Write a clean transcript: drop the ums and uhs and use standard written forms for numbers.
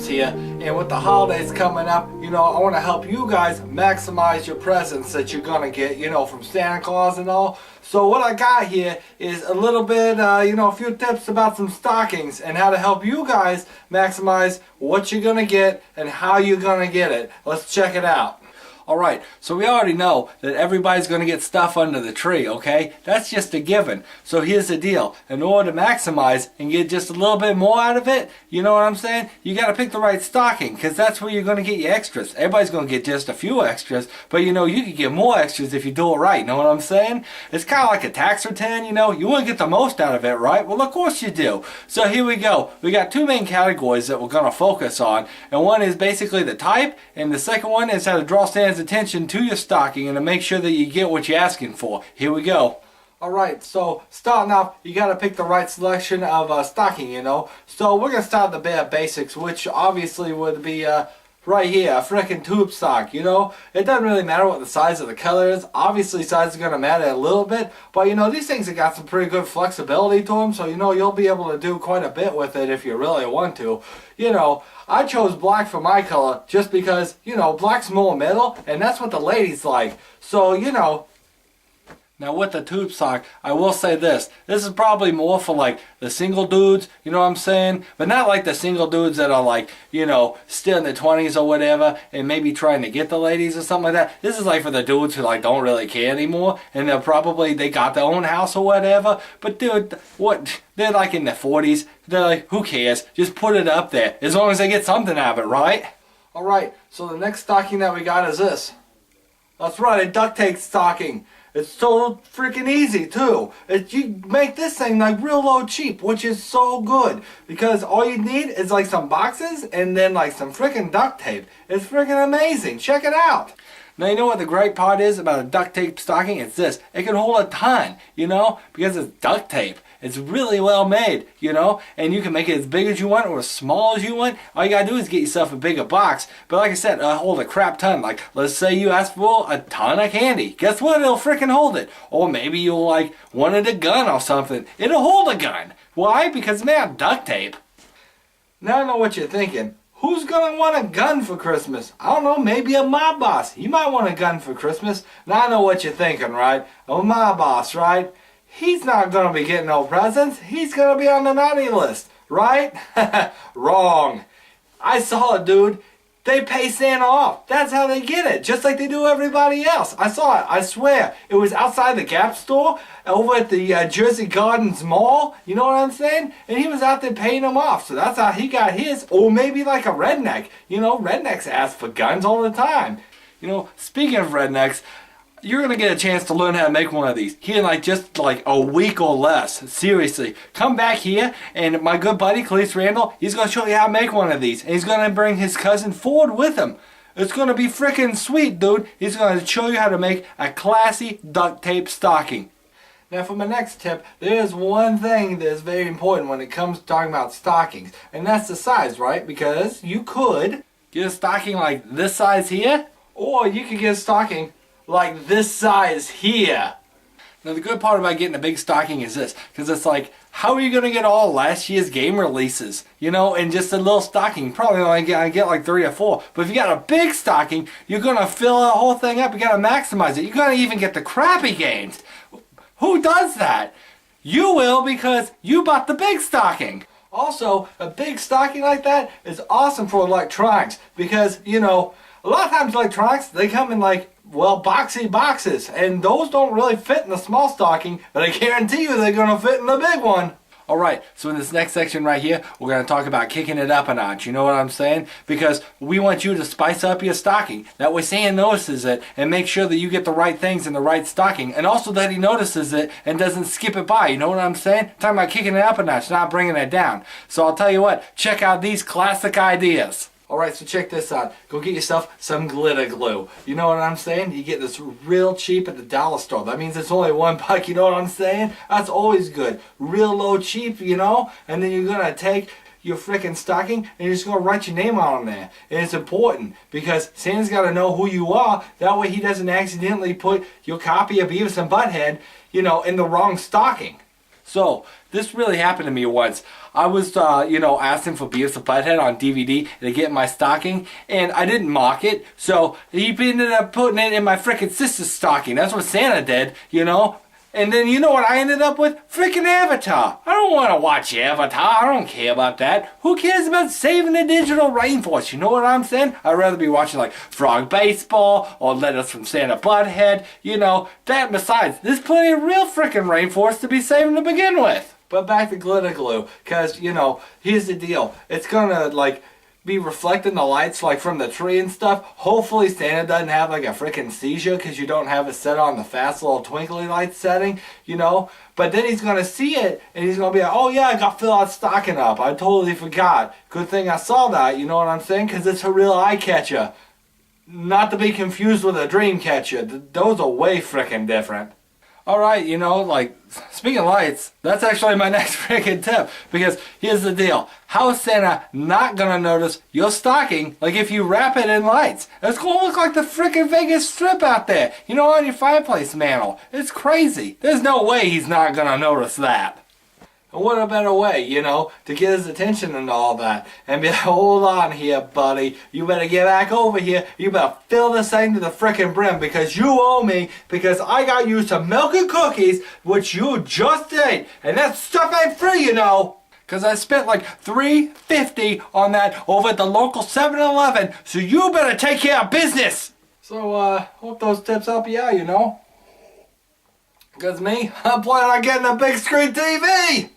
Williams here, and with the holidays coming up, I want to help you guys maximize your presents that you're gonna get, from Santa Claus and all. So what I got here is a little bit, a few tips about some stockings and how to help you guys maximize what you're gonna get and how you're gonna get it. Let's check it out. Alright, so we already know that everybody's going to get stuff under the tree, okay? That's just a given. So here's the deal. In order to maximize and get just a little bit more out of it, you know what I'm saying? You got to pick the right stocking, because that's where you're going to get your extras. Everybody's going to get just a few extras, but you can get more extras if you do it right, you know what I'm saying? It's kind of like a tax return, you want to get the most out of it, right? Well, of course you do. So here we go. We got two main categories that we're going to focus on, and one is basically the type, and the second one is how to draw Santa's attention to your stocking and to make sure that you get what you're asking for. Here we go. Alright, so starting off, you got to pick the right selection of stocking, So we're going to start with the bare basics, which obviously would be right here, a frickin' tube sock, It doesn't really matter what the size of the color is. Obviously size is going to matter a little bit, but these things have got some pretty good flexibility to them, so you'll be able to do quite a bit with it if you really want to. I chose black for my color just because, black's more metal, and that's what the ladies like. So, Now with the tube sock, I will say this. This is probably more for like the single dudes, you know what I'm saying? But not like the single dudes that are like, still in their 20s or whatever and maybe trying to get the ladies or something like that. This is like for the dudes who like don't really care anymore and they got their own house or whatever. But dude, they're like in their 40s. They're like, who cares? Just put it up there as long as they get something out of it, right? Alright, so the next stocking that we got is this. That's right, a duct tape stocking. It's so freaking easy too. You make this thing like real low cheap, which is so good. Because all you need is like some boxes and then like some freaking duct tape. It's freaking amazing. Check it out. Now you know what the great part is about a duct tape stocking? It's this. It can hold a ton, because it's duct tape. It's really well made, and you can make it as big as you want or as small as you want. All you gotta do is get yourself a bigger box. But like I said, it'll hold a crap ton. Like, let's say you ask for a ton of candy. Guess what? It'll freaking hold it. Or maybe you'll like wanted a gun or something. It'll hold a gun. Why? Because man, duct tape. Now I know what you're thinking. Who's gonna want a gun for Christmas? I don't know, maybe a mob boss. You might want a gun for Christmas. Now I know what you're thinking, right? A mob boss, right? He's not gonna be getting no presents. He's gonna be on the naughty list, right? Wrong. I saw it, dude. They pay Santa off. That's how they get it, just like they do everybody else. I saw it, I swear. It was outside the Gap store, over at the Jersey Gardens Mall, you know what I'm saying? And he was out there paying them off, so that's how he got his. Or maybe like a redneck. Rednecks ask for guns all the time. Speaking of rednecks, you're going to get a chance to learn how to make one of these here in just a week or less. Seriously. Come back here and my good buddy, Khalees Randall, he's going to show you how to make one of these. And he's going to bring his cousin Ford with him. It's going to be freaking sweet, dude. He's going to show you how to make a classy duct tape stocking. Now for my next tip, there's one thing that is very important when it comes to talking about stockings. And that's the size, right? Because you could get a stocking like this size here, or you could get a stocking like this size here. Now the good part about getting a big stocking is this, because it's like, how are you going to get all last year's game releases, in just a little stocking? You probably only get like 3 or 4. But if you got a big stocking, you're going to fill the whole thing up. You got to maximize it. You're going to even get the crappy games. Who does that? You will, because you bought the big stocking. Also, a big stocking like that is awesome for electronics, because, a lot of times electronics, they come in boxy boxes, and those don't really fit in the small stocking, but I guarantee you they're going to fit in the big one. Alright, so in this next section right here, we're going to talk about kicking it up a notch, you know what I'm saying? Because we want you to spice up your stocking. That way Santa notices it and make sure that you get the right things in the right stocking, and also that he notices it and doesn't skip it by, you know what I'm saying? I'm talking about kicking it up a notch, not bringing it down. So I'll tell you what, check out these classic ideas. Alright, so check this out. Go get yourself some glitter glue. You know what I'm saying? You get this real cheap at the dollar store. That means it's only $1, you know what I'm saying? That's always good. Real low cheap, And then you're going to take your freaking stocking and you're just going to write your name on there. And it's important because Santa's got to know who you are. That way he doesn't accidentally put your copy of Beavis and Butthead, in the wrong stocking. So, this really happened to me once. I was, asking for Beavis the Butthead on DVD to get in my stocking, and I didn't mock it, so he ended up putting it in my frickin' sister's stocking. That's what Santa did, And then you know what I ended up with? Frickin' Avatar. I don't want to watch Avatar. I don't care about that. Who cares about saving the digital rainforest? You know what I'm saying? I'd rather be watching like Frog Baseball or Letters from Santa Butthead. That besides, there's plenty of real frickin' rainforest to be saving to begin with. But back to glitter glue, because, here's the deal. It's gonna, be reflecting the lights, from the tree and stuff. Hopefully Santa doesn't have, a freaking seizure, because you don't have it set on the fast little twinkly light setting, But then he's gonna see it, and he's gonna be like, oh yeah, I got fill out stocking up. I totally forgot. Good thing I saw that, you know what I'm saying? Because it's a real eye catcher. Not to be confused with a dream catcher. Those are way frickin' different. Alright, speaking of lights, that's actually my next freaking tip. Because here's the deal. How is Santa not gonna notice your stocking, if you wrap it in lights? It's gonna look like the freaking Vegas Strip out there, on your fireplace mantle. It's crazy. There's no way he's not gonna notice that. And what a better way, to get his attention and all that. And be like, hold on here, buddy. You better get back over here. You better fill this thing to the frickin' brim because you owe me. Because I got you some milk and cookies, which you just ate. And that stuff ain't free, Because I spent $3.50 on that over at the local 7-Eleven. So you better take care of business. So, hope those tips help you out, Because me, I'm planning on getting a big screen TV.